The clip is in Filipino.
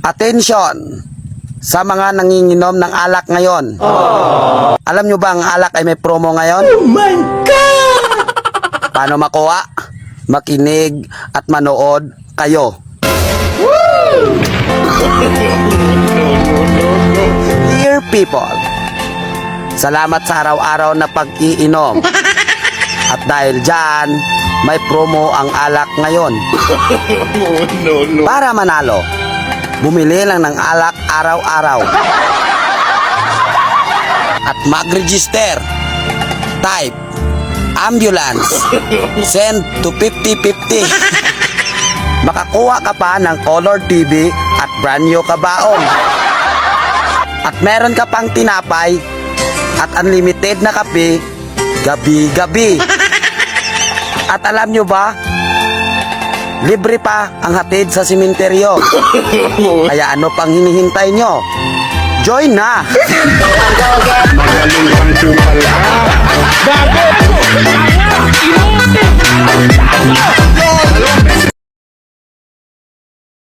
Attention sa mga nanginginom ng alak ngayon. Alam nyo ba ang alak ay may promo ngayon? Oh my God! Paano makuha? Makinig at manood kayo. Dear people, salamat sa araw-araw na pag-iinom. At dahil dyan, may promo ang alak ngayon. Para manalo, bumili lang ng alak araw-araw. At mag-register. Type ambulance. Send to 5050. Makakuha ka pa ng color TV at brand new kabaong. At meron ka pang tinapay at unlimited na kape gabi-gabi. At alam nyo ba, libre pa ang hatid sa simenteryo. Kaya ano pang hinihintay nyo? Join na!